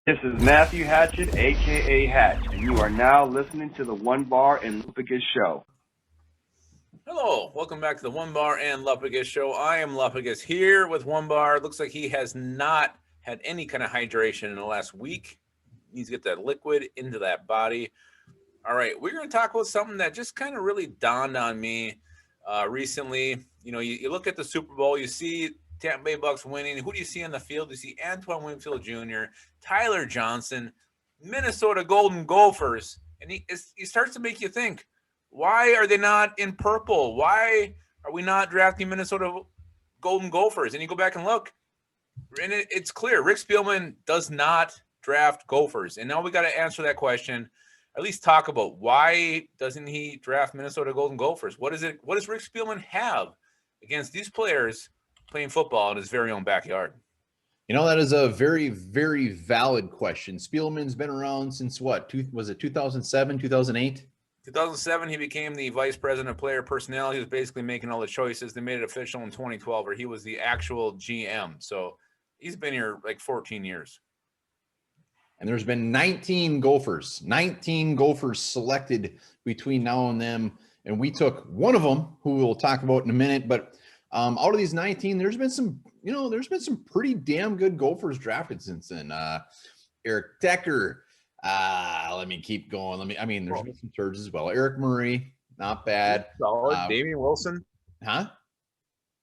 This is Matthew Hatchett, a.k.a. Hatch, and you are now listening to the One Bar and Lupagus Show. Hello, welcome back to the One Bar and Lupagus Show. I am Lupagus here with One Bar. It looks like he has not had any kind of hydration in the last week. He needs to get that liquid into that body. All right, we're going to talk about something that just kind of really dawned on me recently. You know, you look at the Super Bowl, you see Tampa Bay Bucks winning. Who do you see on the field? You see Antoine Winfield Jr., Tyler Johnson, Minnesota Golden Gophers, and he starts to make you think, why are they not in purple? Why are we not drafting Minnesota Golden Gophers? And you go back and look, and it's clear. Rick Spielman does not draft Gophers. And now we got to answer that question, at least talk about why doesn't he draft Minnesota Golden Gophers? What does Rick Spielman have against these players playing football in his very own backyard? You know, that is a very, very valid question. Spielman's been around since what? Was it 2007, 2008? 2007, he became the vice president of player personnel. He was basically making all the choices. They made it official in 2012, where he was the actual GM. So he's been here like 14 years. And there's been 19 Gophers selected between now and then. And we took one of them, who we'll talk about in a minute. But out of these 19, there's been some pretty damn good Gophers drafted since then. Eric Decker. Let me keep going. There's been some turds as well. Eric Murray, not bad. Solid. Damian Wilson.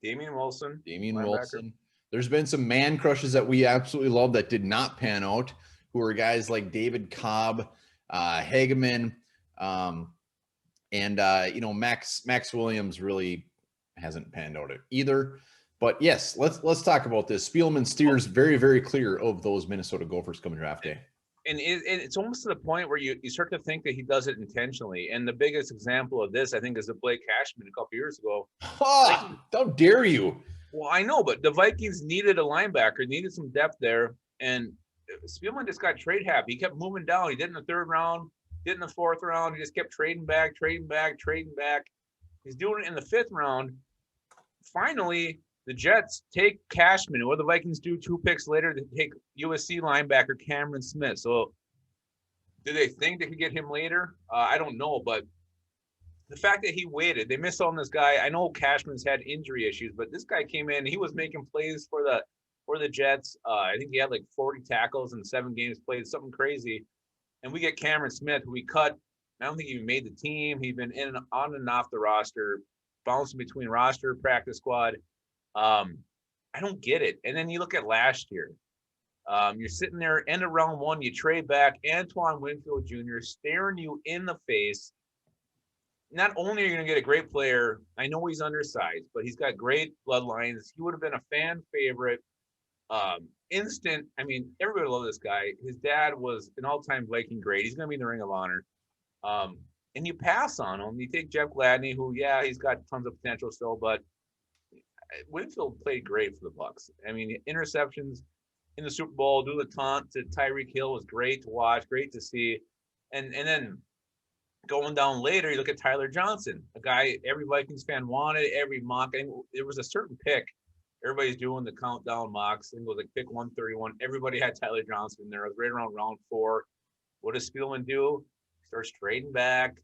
Damian Wilson. Linebacker. There's been some man crushes that we absolutely love that did not pan out, who are guys like David Cobb, Hageman, and Max Williams really hasn't panned out either. But yes, let's talk about this. Spielman Steers very, very clear of those Minnesota Gophers coming draft day. And it's almost to the point where you start to think that he does it intentionally. And the biggest example of this, I think, is the Blake Cashman a couple years ago. Oh, how dare you? Well, I know, but the Vikings needed a linebacker, needed some depth there. And Spielman just got trade happy. He kept moving down. He did in the third round, did in the fourth round. He just kept trading back. He's doing it in the fifth round. Finally, the Jets take Cashman. What do the Vikings do 2 picks later? They take USC linebacker Cameron Smith. So do they think they could get him later? I don't know, but the fact that he waited, they missed on this guy. I know Cashman's had injury issues, but this guy came in. He was making plays for the Jets. I think he had like 40 tackles in 7 games played, something crazy. And we get Cameron Smith, who we cut. I don't think he even made the team. He'd been in and on and off the roster, bouncing between roster, practice squad. I don't get it. And then you look at last year. You're sitting there, end of round 1, you trade back, Antoine Winfield Jr. staring you in the face. Not only are you going to get a great player, I know he's undersized, but he's got great bloodlines. He would have been a fan favorite. Instant. I mean, everybody loved this guy. His dad was an all-time Viking great. He's going to be in the Ring of Honor. And you pass on him. You take Jeff Gladney, who, yeah, he's got tons of potential still, but Winfield played great for the Bucks. I mean, interceptions in the Super Bowl, doing the taunt to Tyreek Hill was great to watch, great to see. And then going down later, you look at Tyler Johnson, a guy every Vikings fan wanted, every mock. There was a certain pick. Everybody's doing the countdown mocks. I think it was like pick 131. Everybody had Tyler Johnson there. It was right around round 4. What does Spielman do? He starts trading back.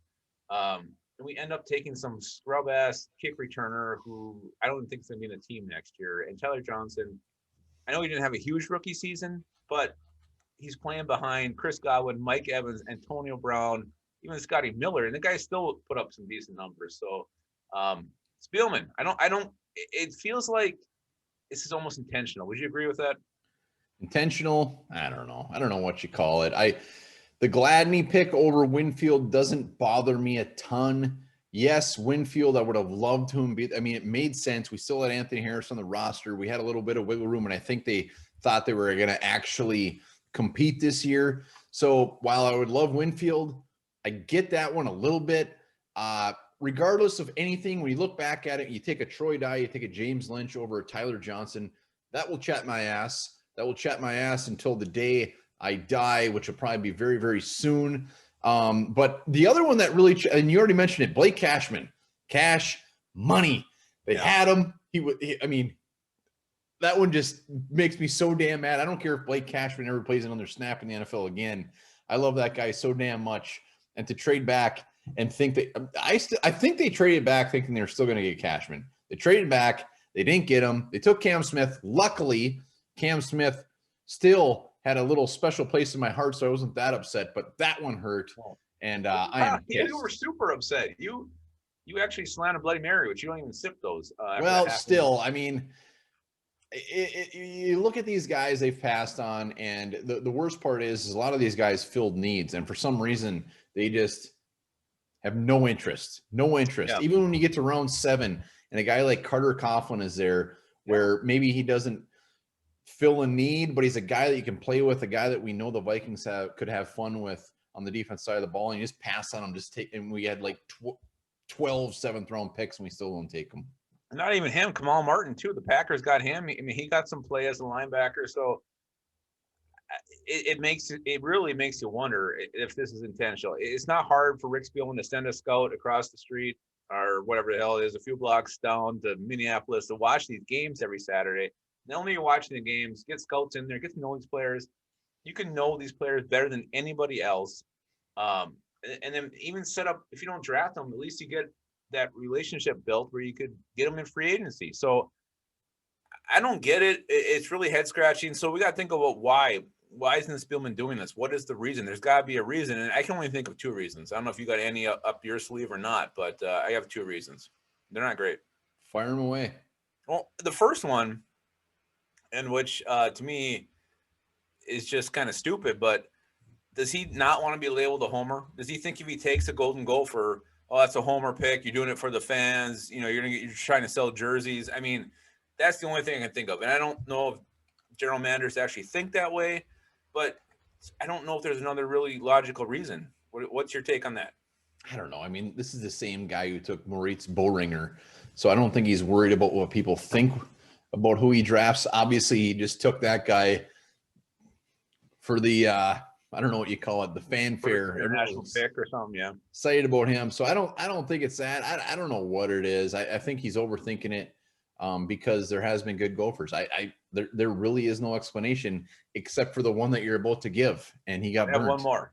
And we end up taking some scrub-ass kick returner who I don't think is going to be in the team next year. And Tyler Johnson, I know he didn't have a huge rookie season, but he's playing behind Chris Godwin, Mike Evans, Antonio Brown, even Scotty Miller, and the guy still put up some decent numbers. So Spielman, it feels like this is almost intentional. Would you agree with that? Intentional? I don't know what you call it. The Gladney pick over Winfield doesn't bother me a ton. Yes, Winfield, I would have loved to him. It made sense. We still had Anthony Harris on the roster. We had a little bit of wiggle room, and I think they thought they were going to actually compete this year. So while I would love Winfield, I get that one a little bit. Regardless of anything, when you look back at it, you take a Troy Dye, you take a James Lynch over a Tyler Johnson, that will chat my ass. That will chat my ass until the day I die, which will probably be very, very soon. But the other one that really, and you already mentioned it, Blake Cashman, cash money. They had him. that one just makes me so damn mad. I don't care if Blake Cashman ever plays another snap in the NFL again. I love that guy so damn much. And to trade back and think that I think they traded back thinking they're still going to get Cashman. They traded back. They didn't get him. They took Cam Smith. Luckily, Cam Smith still had a little special place in my heart, so I wasn't that upset. But that one hurt, and I am pissed. You were super upset. You actually slammed a Bloody Mary, which you don't even sip those. Well, still, I mean, you look at these guys they've passed on, and the worst part is a lot of these guys filled needs, and for some reason they just have no interest. Yeah. Even when you get to round 7 and a guy like Carter Coughlin is there, where maybe he doesn't fill a need, but he's a guy that you can play with, a guy that we know the Vikings could have fun with on the defense side of the ball, and you just pass on him, and we had like 12 7th-round picks, and we still don't take them. Not even him, Kamal Martin too. The Packers got him. I mean, he got some play as a linebacker, so it really makes you wonder if this is intentional. It's not hard for Rick Spielman to send a scout across the street or whatever the hell it is, a few blocks down to Minneapolis to watch these games every Saturday. Not only are you watching the games, get scouts in there, get to know these players. You can know these players better than anybody else. And then even set up, if you don't draft them, at least you get that relationship built where you could get them in free agency. So I don't get it. It's really head scratching. So we got to think about why isn't Spielman doing this? What is the reason? There's got to be a reason. And I can only think of 2 reasons. I don't know if you got any up your sleeve or not, but I have 2 reasons. They're not great. Fire them away. Well, the first one, and which to me is just kind of stupid, but does he not want to be labeled a homer? Does he think if he takes a Golden Gopher, oh, that's a homer pick, you're doing it for the fans, you're trying to sell jerseys? I mean, that's the only thing I can think of. And I don't know if general managers actually think that way, but I don't know if there's another really logical reason. What's your take on that? I don't know. I mean, this is the same guy who took Moritz Boehringer, so I don't think he's worried about what people think about who he drafts. Obviously, he just took that guy for the I don't know what you call it, the fanfare, international pick or something. Yeah, excited about him. So I don't think it's that. I don't know what it is. I think he's overthinking it because there has been good Gophers. There really is no explanation except for the one that you're about to give, and he got burned. One more,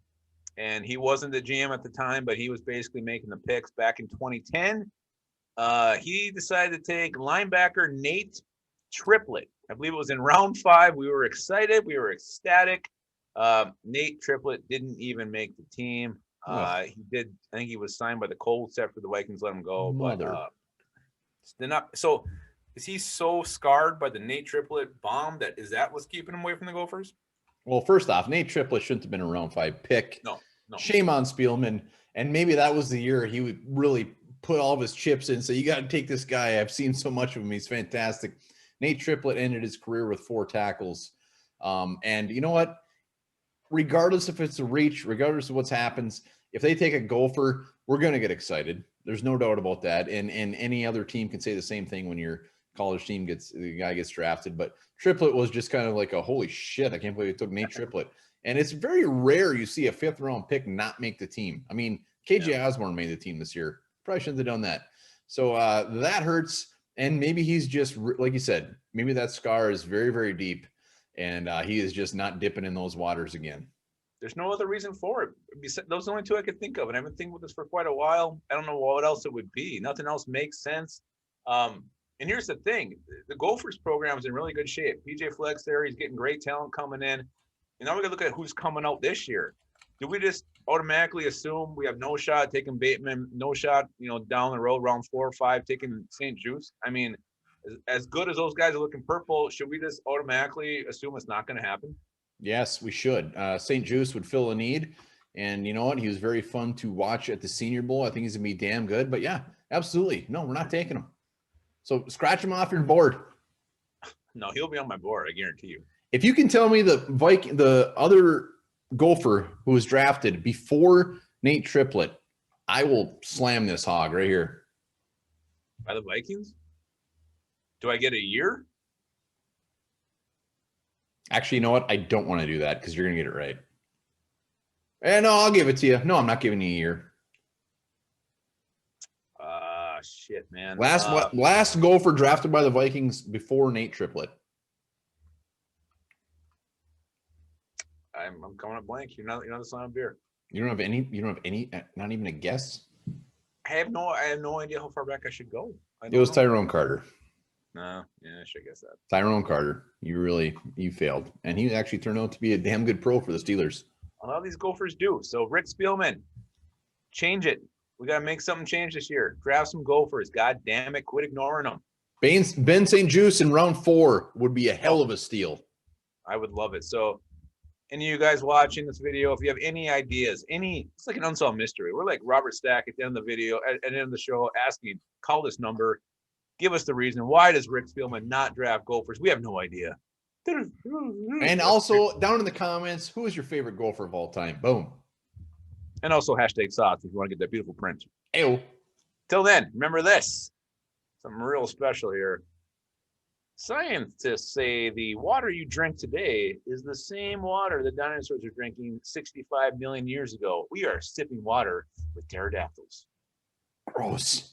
and he wasn't the GM at the time, but he was basically making the picks back in 2010. He decided to take linebacker Nate Triplett. I believe it was in round 5. We were excited. We were ecstatic. Nate Triplett didn't even make the team. He did. I think he was signed by the Colts after the Vikings let him go. So is he so scarred by the Nate Triplett bomb that what's keeping him away from the Gophers? Well, first off, Nate Triplett shouldn't have been a round 5 pick. No. Shame on Spielman. And maybe that was the year he would really put all of his chips in. So you got to take this guy. I've seen so much of him. He's fantastic. Nate Triplett ended his career with 4 tackles. And you know what? Regardless if it's a reach, regardless of what happens, if they take a Gopher, we're going to get excited. There's no doubt about that. And any other team can say the same thing when your college team the guy gets drafted. But Triplett was just kind of like a holy shit. I can't believe it took Nate Triplett. And it's very rare you see a 5th-round pick not make the team. I mean, KJ Osborne made the team this year. Probably shouldn't have done that. So that hurts. And maybe he's just, like you said, maybe that scar is very, very deep. And he is just not dipping in those waters again. There's no other reason for it. Those are the only 2 I could think of. And I've been thinking about this for quite a while. I don't know what else it would be. Nothing else makes sense. And here's the thing. The Gophers program is in really good shape. PJ Fleck's there. He's getting great talent coming in. And now we got to look at who's coming out this year. Do we just automatically assume we have no shot taking Bateman, no shot, down the road, round 4 or 5, taking St. Juice? I mean, as good as those guys are looking purple, should we just automatically assume it's not going to happen? Yes, we should. St. Juice would fill a need. And you know what? He was very fun to watch at the Senior Bowl. I think he's going to be damn good. But yeah, absolutely. No, we're not taking him. So scratch him off your board. No, he'll be on my board, I guarantee you. If you can tell me the other Gopher who was drafted before Nate Triplett, I will slam this hog right here. By the Vikings? Do I get a year? Actually, you know what? I don't want to do that because you're going to get it right. And no, I'll give it to you. No, I'm not giving you a year. Shit, man. Last Gopher drafted by the Vikings before Nate Triplett. I'm coming up blank. You're not the son of beer. You don't have any, not even a guess? I have no idea how far back I should go. It was Tyrone Carter. No, yeah, I should guess that. Tyrone Carter. You failed. And he actually turned out to be a damn good pro for the Steelers. A lot of these Gophers do. So Rick Spielman, change it. We got to make something change this year. Draft some Gophers. God damn it. Quit ignoring them. Ben St. Juste in round 4 would be a hell of a steal. I would love it. So any of you guys watching this video, if you have any ideas, it's like an unsolved mystery. We're like Robert Stack at the end of the video, at the end of the show, asking, call this number, give us the reason. Why does Rick Spielman not draft Gophers? We have no idea. And also, down in the comments, who is your favorite Gopher of all time? Boom. And also hashtag socks if you want to get that beautiful print. Ew. Till then, remember this. Something real special here. Scientists say the water you drink today is the same water the dinosaurs were drinking 65 million years ago. We are sipping water with pterodactyls. Gross.